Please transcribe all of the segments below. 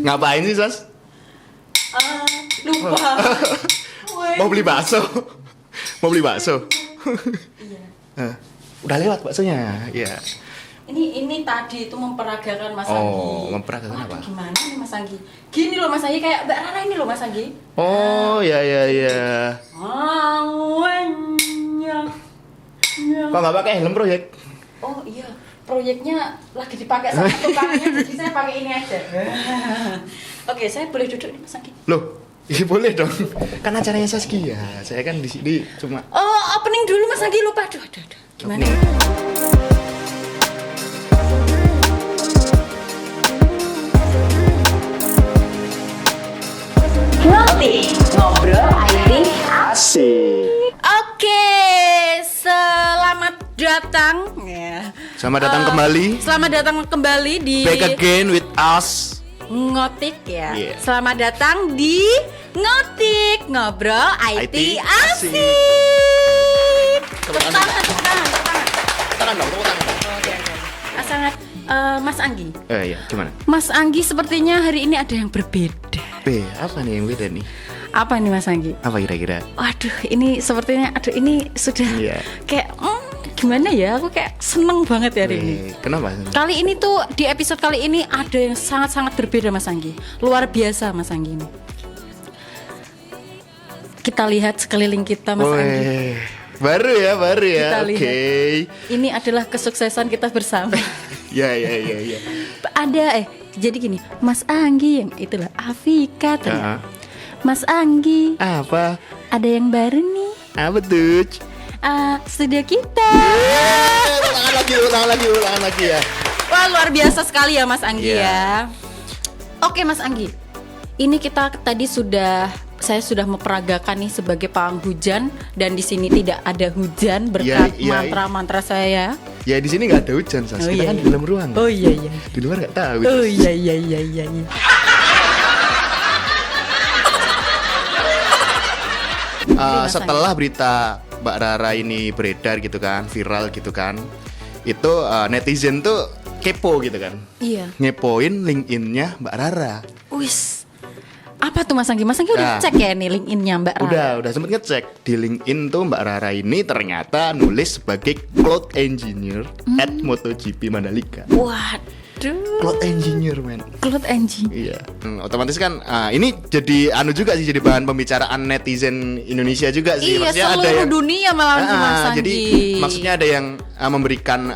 Ngapain sih, Sas? Lupa. Mau beli bakso? Mau beli bakso? Iya. Udah lewat baksonya. Iya. Ini tadi itu memperagakan Mas Anggi. Oh, memperagakan apa? Gimana nih Mas Anggi? Gini loh Mas Anggi, kayak Mbak Rara ini loh Mas Anggi. Oh, ya. Kok nggak pakai helm proyek? Oh iya, proyeknya lagi dipakai sama tukangnya, jadi saya pakai ini aja. Oke, saya boleh duduk nih Mas Anggi? Loh, iya boleh dong. Kan acaranya Saskia. Saya kan di sini cuma. Oh, opening dulu Mas Anggi, lupa. Aduh. Gimana? Nanti ngobrol IT Asik. Oke, selamat datang ya. Selamat datang kembali. Selamat datang kembali di Back again with us. Ngotik ya. Yeah. Selamat datang di Ngotik, ngobrol IT asik. Tepuk tangan. Tangan dong, tepuk tangan. Oke. Sangat Mas Anggi. Iya, gimana? Mas Anggi sepertinya hari ini ada yang berbeda. Apa nih yang beda nih? Apa nih Mas Anggi? Apa kira-kira? Waduh, ini sepertinya ini sudah Iya. kayak gimana ya? Aku kayak seneng banget ya hari ini. Kenapa? Kali ini tuh di episode kali ini ada yang sangat-sangat berbeda Mas Anggi. Luar biasa Mas Anggi ini. Kita lihat sekeliling kita Mas Anggi. Baru ya. Kita Oke. lihat. Ini adalah kesuksesan kita bersama. Ya. Ada jadi gini, Mas Anggi yang itulah Afika tuh. Ya. Mas Anggi, Apa? ada yang baru nih. Apa tuh? Studio kita. Ulang lagi ya. Wah, luar biasa sekali ya Mas Anggi Iya. ya. Oke Mas Anggi, ini kita tadi saya sudah memperagakan nih sebagai pawang hujan, dan di sini tidak ada hujan berkat Iya. mantra-mantra saya. Ya di sini nggak ada hujan, Sas. Oh, Kita iya, kan iya. di dalam ruang. Oh iya. Di luar nggak tahu. Oh Sas. iya. Setelah berita Mbak Rara ini beredar gitu kan, viral gitu kan, itu netizen tuh kepo gitu kan, Iya. ngepoin LinkedIn-nya Mbak Rara. Wis. Apa tuh Mas Anggi? Mas Anggi udah Nah. cek ya nih LinkedIn-nya Mbak Rara? Udah sempet ngecek di LinkedIn tuh Mbak Rara ini ternyata nulis sebagai cloud engineer at MotoGP Mandalika. Waduh. Cloud engineer, men. Cloud Engine. Iya. Otomatis kan ini jadi juga sih, jadi bahan pembicaraan netizen Indonesia juga sih. Iya, Maksudnya seluruh dunia malah Mas Anggi. jadi maksudnya ada yang memberikan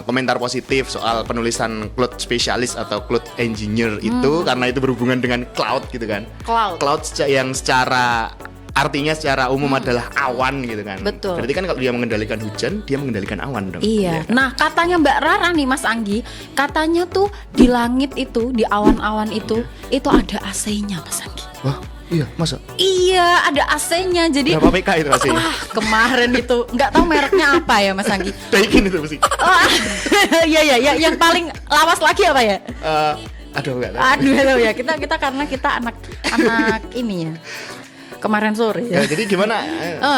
komentar positif soal penulisan cloud spesialis atau cloud engineer itu karena itu berhubungan dengan cloud gitu kan. Cloud. Yang secara artinya secara umum adalah awan gitu kan. Betul. Berarti kan kalau dia mengendalikan hujan, dia mengendalikan awan dong. Iya. kan? Nah, katanya Mbak Rara nih Mas Anggi, katanya tuh di langit itu, di awan-awan itu ada AC-nya Mas Anggi. Wah, iya, masa? Iya, ada AC-nya. Jadi Berapa PK itu AC-nya? wah, kemarin itu nggak tahu mereknya apa ya Mas Anggi. Daikin itu mesti. Iya, yang paling lawas lagi apa ya? Aduh, enggak tahu. Aduh ya, kita karena kita anak ini ya. Kemarin sore ya. Ya, jadi gimana?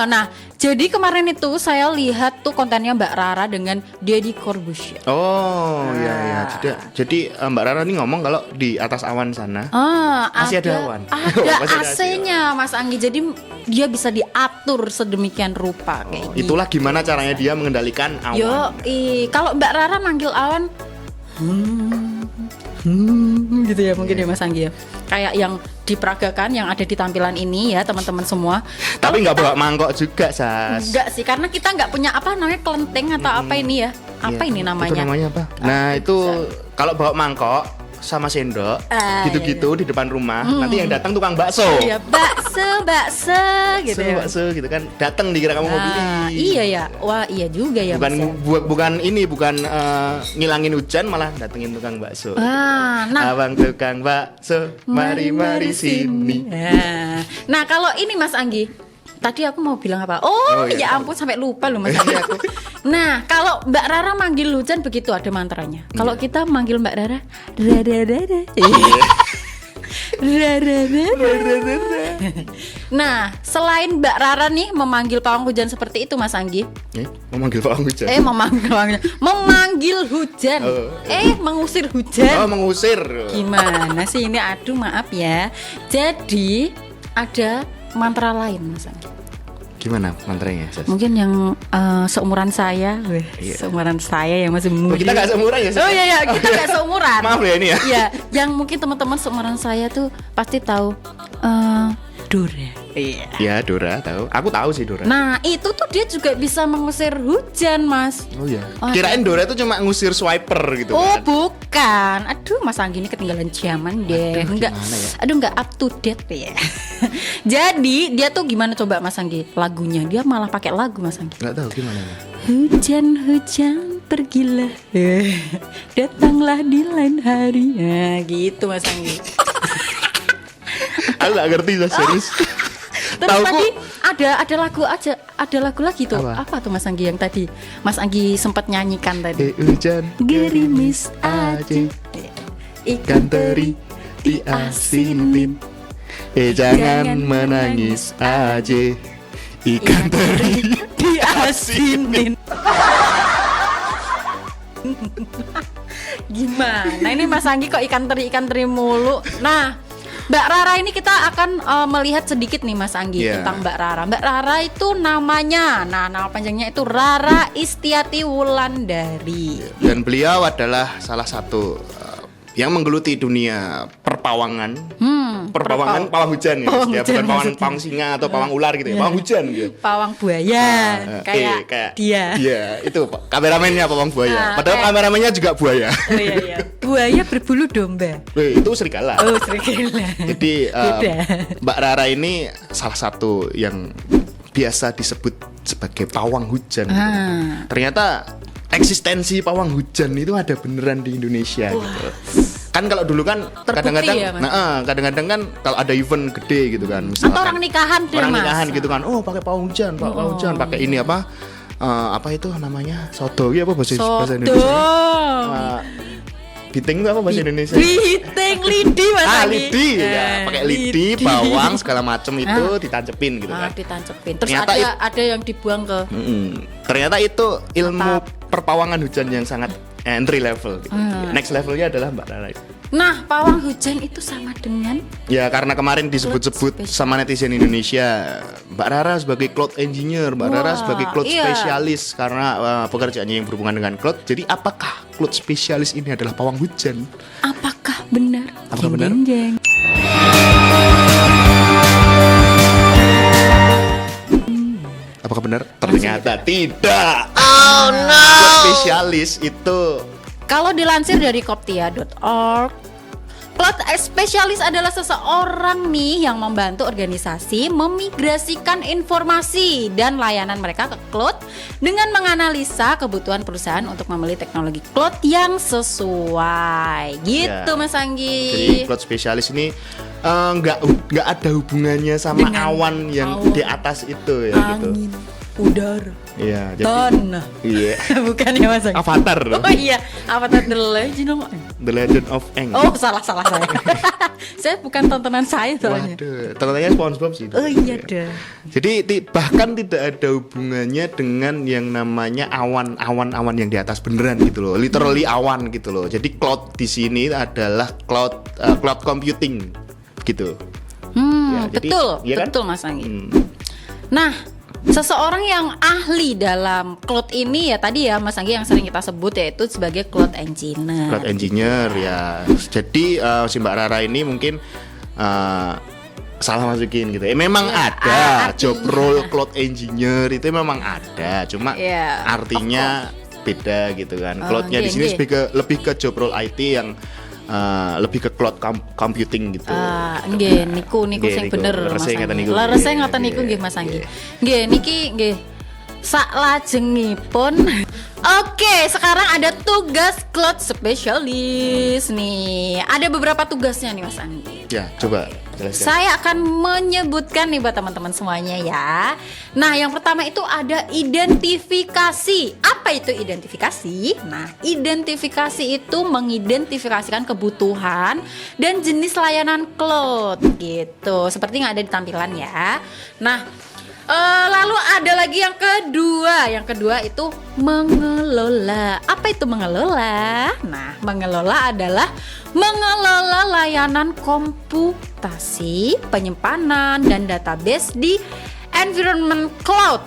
Nah, jadi kemarin itu saya lihat tuh kontennya Mbak Rara dengan Deddy Corbuzier. Oh, iya. Jadi Mbak Rara ini ngomong kalau di atas awan sana masih ada awan. Ada Masih ada AC-nya Mas Anggi. Jadi dia bisa diatur sedemikian rupa kayak gitu. Itulah gimana caranya dia mengendalikan awan. Kalau Mbak Rara manggil awan gitu ya mungkin ya Mas Anggi ya. Kayak yang diperagakan yang ada di tampilan ini ya teman-teman semua. Tapi nggak bawa mangkok juga, Sas. Enggak sih, karena kita nggak punya apa namanya kelenteng atau apa ini ya. Apa Iya, ini namanya? Itu namanya apa? Nah, itu kalau bawa mangkok sama sendok gitu-gitu di depan rumah, nanti yang datang tukang bakso. Iya, bakso gitu ya. Bakso gitu kan. Datang dikira kamu mau beli. Iya ya. Wah, iya juga ya Bukan Mas ya. bukan ngilangin hujan, malah datengin tukang bakso. Nah, Abang tukang bakso, mari sini. Nah, kalau ini Mas Anggi, tadi aku mau bilang apa? Iya. Ya ampun sampai lupa loh Mas Anggi aku. Nah, kalau Mbak Rara manggil hujan begitu ada mantranya. Kalau kita manggil Mbak Rara, Nah, selain Mbak Rara nih memanggil pawang hujan seperti itu Mas Anggi. Memanggil pawang hujan. Memanggil hujan. Mengusir hujan. Oh, mengusir. Gimana sih ini? Aduh, maaf ya. Jadi ada mantra lain Mas Anggi. Gimana mantranya? Mungkin yang seumuran saya, seumuran saya yang masih muda. Kita nggak seumuran ya? Oh iya, kita nggak seumuran. Maaf ya ini ya. Iya, yang mungkin teman-teman seumuran saya tuh pasti tahu Dora. Iya. Ya Dora tahu. Aku tahu sih Dora. Nah itu tuh dia juga bisa mengusir hujan Mas. Oh iya. Kirain Dora itu cuma ngusir swiper gitu. Oh kan? bukan. Aduh Mas Anggi ini ketinggalan zaman deh. Enggak. Ya? Aduh nggak up to date ya. Jadi dia tuh gimana coba Mas Anggi lagunya? Dia malah pakai lagu Mas Anggi. Nggak tahu gimana. Hujan pergilah, datanglah di lain hari. Nah gitu Mas Anggi. Aku nggak ngerti lah serius. Terus Tauku, tadi ada lagu lagi tuh. Apa tuh Mas Anggi yang tadi Mas Anggi sempat nyanyikan tadi? Hujan Gerimis aja, ikan teri diasinin. Jangan menangis aja, ikan teri diasinin. Gimana ini Mas Anggi kok ikan teri mulu? Nah Mbak Rara ini kita akan melihat sedikit nih Mas Anggi tentang Mbak Rara. Mbak Rara itu namanya, nama panjangnya itu Rara Istiati Wulandari. Dan beliau adalah salah satu yang menggeluti dunia perpawangan. Pawang hujan ya. Bukan pawang singa atau pawang ular gitu ya. Pawang hujan gitu. Pawang buaya. Kayak dia. Iya, itu kameramennya pawang buaya. Padahal kameramennya juga buaya. Oh iya. Buaya berbulu domba. Itu serigala. Oh, serigala. Jadi Mbak Rara ini salah satu yang biasa disebut sebagai pawang hujan. Gitu. Ternyata eksistensi pawang hujan itu ada beneran di Indonesia gitu. Kan kalau dulu kan kadang-kadang kadang-kadang kan kalau ada event gede gitu kan misalkan atau orang nikahan gitu kan pakai pawang hujan, pakai ini apa itu namanya soto apa bahasa Indonesia? Biting itu apa bahasa Indonesia? Biting, lidi Mas Anggi. Lidi ya, pakai lidi, bawang segala macam itu ditancepin gitu kan. Ditancepin. Terus ternyata ada yang dibuang ke. Ternyata itu ilmu perpawangan hujan yang sangat entry level gitu. Next levelnya adalah Mbak Rara. Nah, pawang hujan itu sama dengan ya karena kemarin disebut-sebut sama netizen Indonesia Mbak Rara sebagai cloud engineer, Mbak Rara sebagai cloud spesialis karena pekerjaannya yang berhubungan dengan cloud. Jadi apakah cloud spesialis ini adalah pawang hujan? Apakah benar? Apakah benar? Apakah benar? Ternyata tidak. Oh no. Cloud spesialis itu kalau dilansir dari koptia.org, cloud spesialis adalah seseorang nih yang membantu organisasi memigrasikan informasi dan layanan mereka ke cloud dengan menganalisa kebutuhan perusahaan untuk membeli teknologi cloud yang sesuai. Gitu Mas Anggi. Jadi cloud spesialis ini nggak ada hubungannya sama dengan awan yang di atas itu ya angin, gitu. Udara. Iya, tanah. Iya. Bukan ya Mas Anggi? Avatar. Oh iya, Avatar The Legend of Aang. The Legend of Aang. Oh, salah saya. Saya bukan tontonan saya soalnya. Waduh, tontonannya SpongeBob sih. Oh iya deh. Jadi bahkan tidak ada hubungannya dengan yang namanya awan-awan yang di atas beneran gitu loh. Literally awan gitu loh. Jadi cloud di sini adalah cloud computing gitu. Betul, iya betul kan? Mas Anggi. Nah, seseorang yang ahli dalam cloud ini ya tadi ya Mas Anggi yang sering kita sebut yaitu sebagai cloud engineer. Cloud engineer ya. Jadi si Mbak Rara ini mungkin salah masukin gitu. Memang ada job role cloud engineer itu memang ada. Cuma artinya beda gitu kan. Cloudnya di sini lebih ke job role IT yang lebih ke cloud computing gitu. Nggih niku sing bener Mas Anggi. Leres ngoten niku nggih Mas Anggi. Nggih niki nggih Saklajengipun. Oke, sekarang ada tugas cloud specialist nih. Ada beberapa tugasnya nih Mas Anggi. Ya, coba jelaskan. Saya akan menyebutkan nih buat teman-teman semuanya ya. Nah, yang pertama itu ada identifikasi. Apa itu identifikasi? Nah, identifikasi itu mengidentifikasikan kebutuhan dan jenis layanan cloud gitu. Seperti yang ada di tampilan ya. Nah, lalu ada lagi yang kedua. Yang kedua itu mengelola. Apa itu mengelola? Nah, mengelola adalah mengelola layanan komputasi, penyimpanan dan database di environment cloud.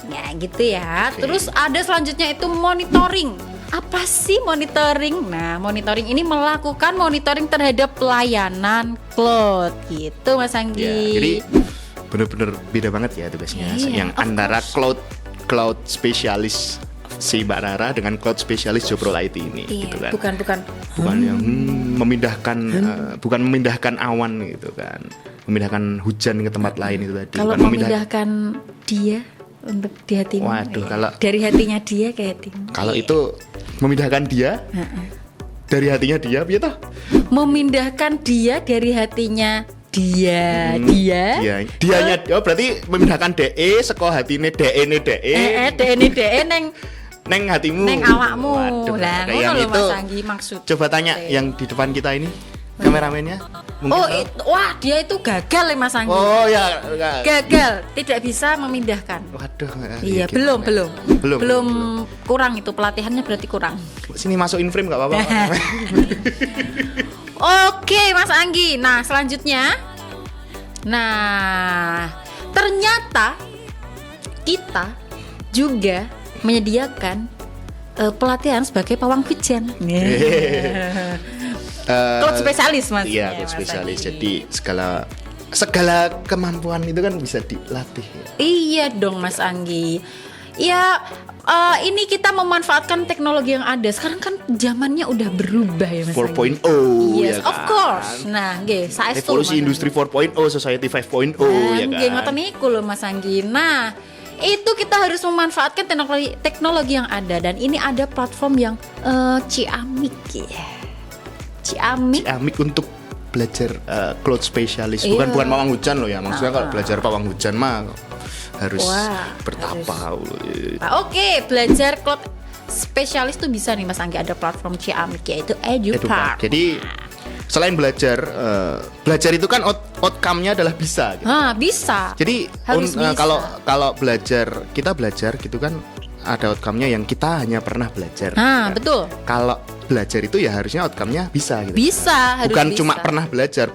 Ya, gitu ya. Oke. Terus ada selanjutnya itu monitoring. Apa sih monitoring? Nah, monitoring ini melakukan monitoring terhadap layanan cloud gitu Mas Anggi. Ya, jadi bener-bener beda banget ya tugasnya. Iya, Yang antara cloud spesialis si Mbak Rara dengan cloud spesialis Job Role IT ini Iya, gitu kan. bukan Yang memindahkan bukan memindahkan awan gitu kan. Memindahkan hujan ke tempat lain itu tadi. Kalau Bukan memindahkan dia untuk di hatimu. Waduh, kalau dari hatinya dia ke hatimu. kalau itu memindahkan dia dari hatinya dia, piye toh? Memindahkan dia dari hatinya dia. Dianya oh berarti memindahkan DE saka hatine DE neng hatimu. Neng awakmu. Waduh, Lah kayak yang ngono lho itu. Mas Anggi maksud. Coba tanya yang di depan kita ini, kameramennya. Mungkin tahu. Wah, dia itu gagal ya Mas Anggi. Oh ya, Gagal, tidak bisa memindahkan. waduh. Iya, gimana? belum kurang itu pelatihannya berarti kurang. Sini masukin frame nggak apa-apa. Oke, Mas Anggi. Nah, selanjutnya. Nah, ternyata kita juga menyediakan pelatihan sebagai pawang hujan. Cloud spesialis Mas. Iya, cloud spesialis. Jadi segala kemampuan itu kan bisa dilatih ya. Iya dong Mas Anggi. Ya, ini kita memanfaatkan teknologi yang ada. Sekarang kan zamannya udah berubah ya Mas Anggi. 4.0 Yes, ya kan? of course. Nah, nggih, saestu. Revolusi Mas industri 4.0, society 5.0 ya kan. Nggih, ngoten niku lho Mas Anggi. Nah, itu kita harus memanfaatkan teknologi yang ada dan ini ada platform yang Ciamik ya. Ciamik untuk belajar cloud spesialis. Iya. Bukan pawang hujan loh ya. Maksudnya kalau belajar pawang hujan mah harus bertapa. Nah, oke, belajar cloud spesialis tuh bisa nih Mas Anggi, ada platform Ciamik yaitu EduPark. Jadi selain belajar itu kan outcome-nya adalah bisa gitu. Bisa. Jadi Harus bisa. kalau kita belajar gitu kan ada outcome-nya yang kita hanya pernah belajar. Nah, kan? betul. Kalau belajar itu ya harusnya outcome-nya bisa gitu. Bisa, harus Bukan bisa. cuma pernah belajar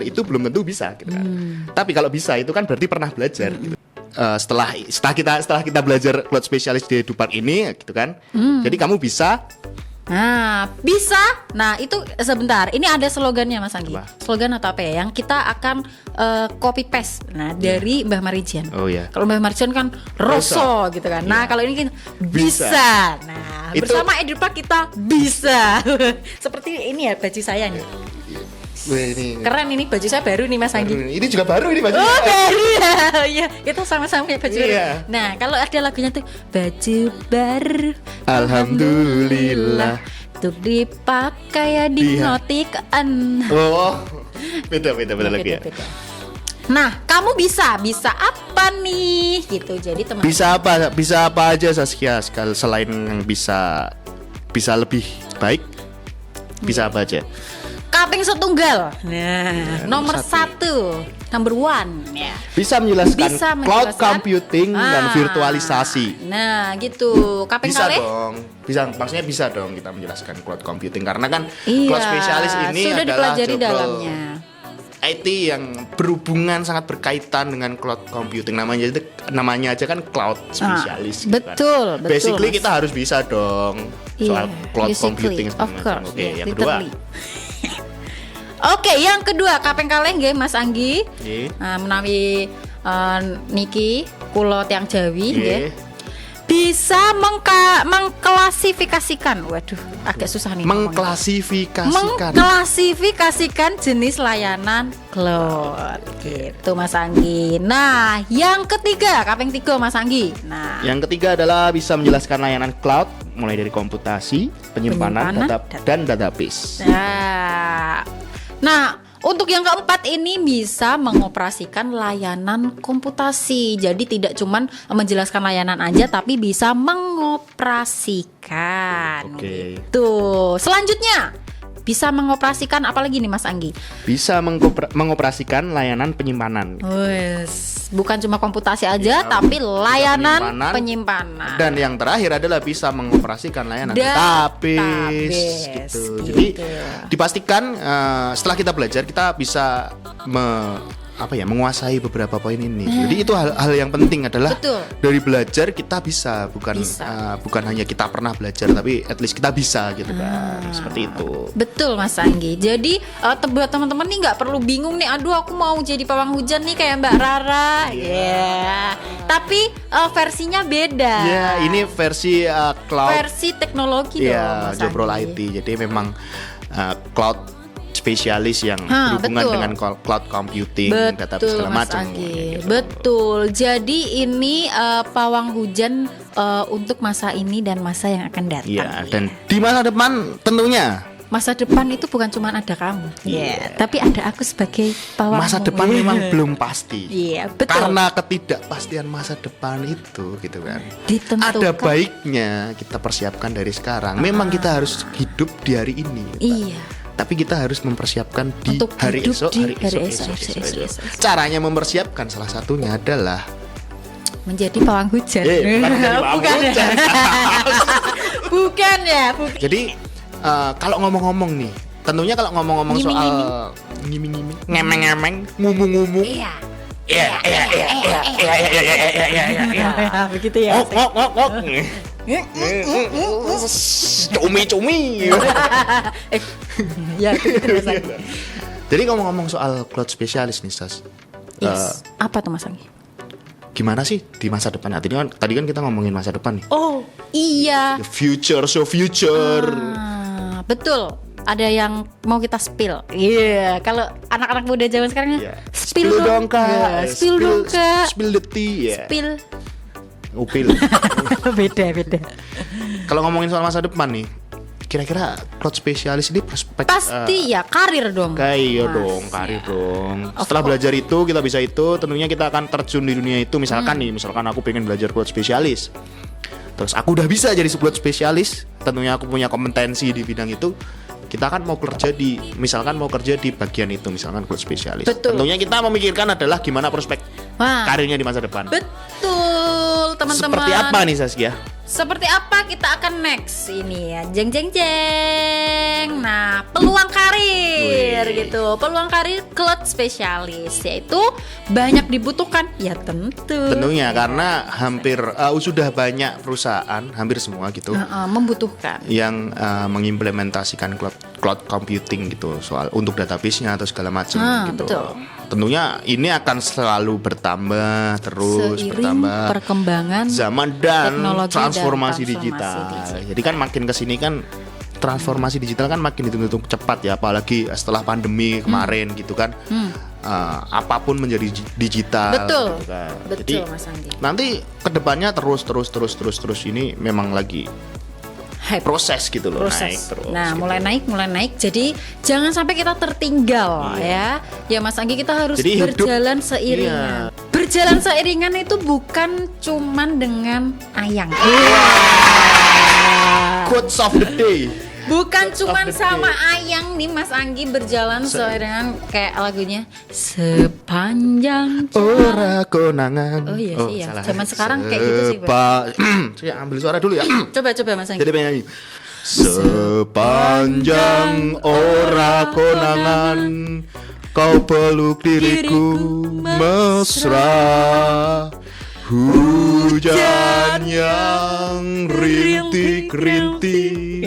itu belum tentu bisa gitu kan. Tapi kalau bisa itu kan berarti pernah belajar gitu. Setelah kita belajar cloud spesialis di EduPark ini gitu kan. Jadi kamu bisa. Nah, bisa. Nah, itu sebentar. Ini ada slogannya Mas Anggi. Apa? Slogan atau apa ya? Yang kita akan copy paste. Nah, dari Mbah Marijan. Oh ya. Kalau Mbah Marijan kan roso gitu kan. Nah, kalau ini kan bisa. Nah, Itu- bersama EduPark kita bisa. Seperti ini ya baju saya nih. Wih, ini. Keren ini baju saya baru nih Mas Anggi. Ini juga baru ini bajunya. Oh baru ya, iya kita sama-sama kayak baju baru. Iya. Nah kalau ada lagunya tuh baju baru, Alhamdulillah. untuk dipakai ya dinotikan. Oh, beda lagi ya. Beda. Nah kamu bisa apa nih gitu jadi teman. Bisa apa aja Saskia selain yang bisa lebih baik. Bisa apa aja? Kaping setunggal. Nah nomor satu, number one ya. Bisa menjelaskan cloud computing dan Ah. virtualisasi. Nah gitu. Kaping Bisa kalih. dong. Maksudnya bisa dong kita menjelaskan cloud computing karena kan Iya, cloud spesialis ini sudah adalah dipelajari job role dalamnya. IT yang berhubungan sangat berkaitan dengan cloud computing. Namanya aja kan cloud spesialis. gitu kan. betul. Basically Mas. kita harus bisa dong soal Iya, cloud basically, computing of segala macam. course, Oke, yes, yang kedua. literally. Oke, yang kedua kaping kalih nggih Mas Anggi. Nggih. Menawi niki kula tiyang Jawi nggih. bisa mengklasifikasikan. Waduh, agak susah nih. Mengklasifikasikan jenis layanan cloud. Gitu Mas Anggi. Nah, yang ketiga, kaping 3 Mas Anggi. Nah, yang ketiga adalah bisa menjelaskan layanan cloud mulai dari komputasi, penyimpanan data dan database. Nah, untuk yang keempat ini bisa mengoperasikan layanan komputasi. Jadi tidak cuman menjelaskan layanan aja, tapi bisa mengoperasikan. Oke. Gitu. Selanjutnya bisa mengoperasikan apa lagi nih Mas Anggi? Bisa mengoperasikan layanan penyimpanan. Bukan cuma komputasi aja, tapi layanan penyimpanan. Dan yang terakhir adalah bisa mengoperasikan layanan database. Gitu. Jadi dipastikan setelah kita belajar kita bisa menguasai beberapa poin ini. Jadi itu hal yang penting adalah dari belajar kita bisa bukan hanya kita pernah belajar, tapi at least kita bisa gitu kan. Seperti itu. Betul Mas Anggi. Jadi buat teman-teman nih nggak perlu bingung nih. Aduh, aku mau jadi pawang hujan nih kayak Mbak Rara. Tapi versinya beda. Ini versi cloud. Versi teknologi dong Mas Jobrol Anggi. IT. Jadi memang cloud spesialis yang berhubungan dengan cloud computing, database segala macam. Betul. Jadi ini pawang hujan untuk masa ini dan masa yang akan datang. Dan di masa depan tentunya. Masa depan itu bukan cuma ada kamu, tapi ada aku sebagai pawang. Masa depan memang belum pasti. Betul. Karena ketidakpastian masa depan itu, gitu kan. Ditentukan. Ada baiknya kita persiapkan dari sekarang. Memang kita harus hidup di hari ini. Tapi kita harus mempersiapkan di untuk hari esok. Caranya mempersiapkan salah satunya adalah menjadi pawang hujan. Bukan ya. Jadi kalau ngomong-ngomong nih, tentunya kalau ngomong-ngomong soal ngiming-ngiming, ngemeng-ngemeng, ngumung-ngumung. Iya. Begitu ya. Ngok. Cumi. Jadi ngomong-ngomong soal cloud spesialis nih, Sas. Apa tuh Mas Anggi? Gimana sih di masa depan? Tadi kan kita ngomongin masa depan nih. Oh, iya. The future. Betul. Ada yang mau kita spill. Kalau anak-anak muda zaman sekarang spill dong Kak. Spill the tea. Spill. Upil. Beda. Kalau ngomongin soal masa depan nih, kira-kira cloud spesialis ini prospek pasti karir dong. Karir dong. Setelah belajar itu kita bisa itu, tentunya kita akan terjun di dunia itu. Misalkan aku pengen belajar cloud spesialis. Terus aku udah bisa jadi cloud spesialis, tentunya aku punya kompetensi di bidang itu. Kita kan mau kerja di bagian itu, misalkan cloud spesialis. Tentunya kita memikirkan adalah gimana prospek karirnya di masa depan. Betul, teman-teman. Seperti apa nih Saskia? Seperti apa kita akan next ini ya. Jeng. Nah, peluang karir gitu. Peluang karir cloud spesialis yaitu banyak dibutuhkan. Ya tentunya karena hampir sudah banyak perusahaan, hampir semua gitu. Membutuhkan yang mengimplementasikan cloud computing gitu, soal untuk database-nya atau segala macam gitu. Betul. Tentunya ini akan selalu bertambah terus, bertambah perkembangan zaman dan teknologi transformasi digital. Jadi kan makin kesini kan transformasi digital kan makin dituntut cepat ya, apalagi setelah pandemi kemarin gitu kan. Apapun menjadi digital. Betul. Gitu kan. Betul. Jadi Mas Anggi. nanti kedepannya terus ini memang lagi proses gitu loh, naik terus. Nah, gitu. mulai naik. Jadi jangan sampai kita tertinggal ya. Ya Mas Anggi, kita harus berjalan seiringan. Berjalan seiringan itu bukan cuman dengan ayang. Quotes of the day. Bukan cuman sama ayang nih Mas Anggi berjalan seiringan kayak lagunya sepanjang ora konangan. Oh iya sih ya. Zaman sekarang kayak gitu sih, Pak. Saya ambil suara dulu ya. Coba Mas Anggi. Jadi penyanyi. Sepanjang ora konangan kau peluk diriku mesra, hujan yang rintik-rintik.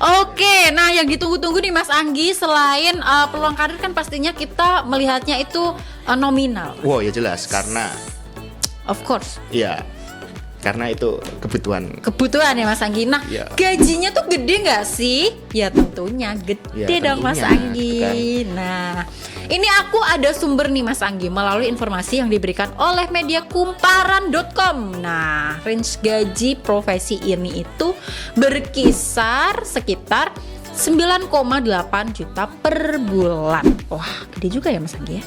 Oke, nah yang ditunggu-tunggu nih Mas Anggi, selain peluang karir kan pastinya kita melihatnya itu nominal. Wow, ya jelas karena of course. ya karena itu kebutuhan ya Mas Anggi. Nah, gajinya tuh gede nggak sih? Ya tentunya gede dong Mas Anggi. Kan. Nah, ini aku ada sumber nih Mas Anggi melalui informasi yang diberikan oleh media kumparan.com. Nah, range gaji profesi ini itu berkisar sekitar 9,8 juta per bulan. Wah, gede juga ya Mas Anggi ya?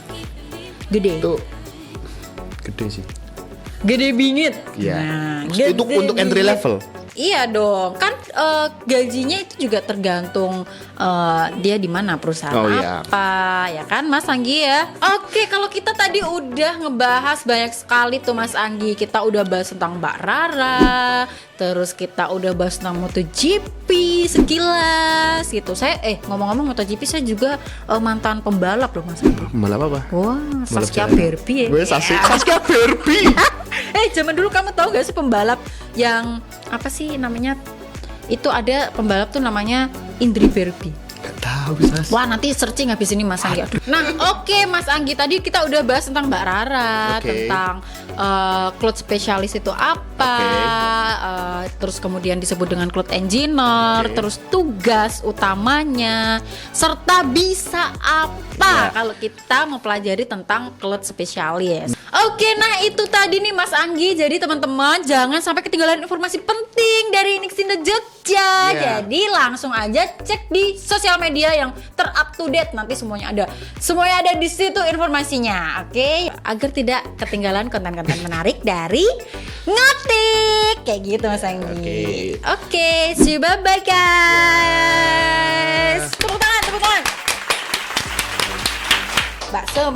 Gede. Itu gede sih. Gede bingit. Iya. Nah, itu untuk entry level. Iya dong, kan gajinya itu juga tergantung dia di mana perusahaan apa, ya kan Mas Anggi ya. Oke, kalau kita tadi udah ngebahas banyak sekali tuh Mas Anggi. Kita udah bahas tentang Mbak Rara, terus kita udah bahas tentang MotoGP sekilas gitu. Saya ngomong-ngomong MotoGP, saya juga mantan pembalap loh Mas Anggi. Pembalap apa? Wah, Saskia Berbi ya. Gue Saskia Berbi. Zaman dulu kamu tahu gak sih pembalap yang apa sih namanya? Itu ada pembalap tuh namanya Indri Berbi. Gak tahu Sas. Wah, nanti searching habis ini Mas Anggi. Nah, oke Mas Anggi, tadi kita udah bahas tentang Mbak Rara, tentang cloud spesialis itu apa, terus kemudian disebut dengan cloud engineer, terus tugas utamanya, serta bisa apa kalau kita mempelajari tentang cloud spesialis. Oke, nah itu tadi nih Mas Anggi. Jadi teman-teman jangan sampai ketinggalan informasi penting dari Nixin Jogja. Jadi langsung aja cek di sosial media yang terup to date, nanti semuanya ada di situ informasinya. Oke, agar tidak ketinggalan konten-konten menarik dari Ngotik kayak gitu Mas Anggi. Oke, see you, bye guys. Tepuk tangan. Bakso.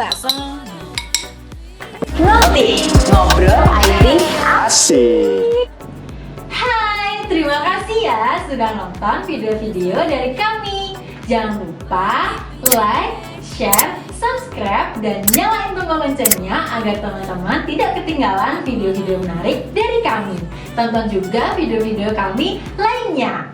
Ngotik, ngobrol IT asik. Hai, terima kasih ya sudah nonton video-video dari kami. Jangan lupa like, share, subscribe, dan nyalain tombol loncengnya agar teman-teman tidak ketinggalan video-video menarik dari kami. Tonton juga video-video kami lainnya.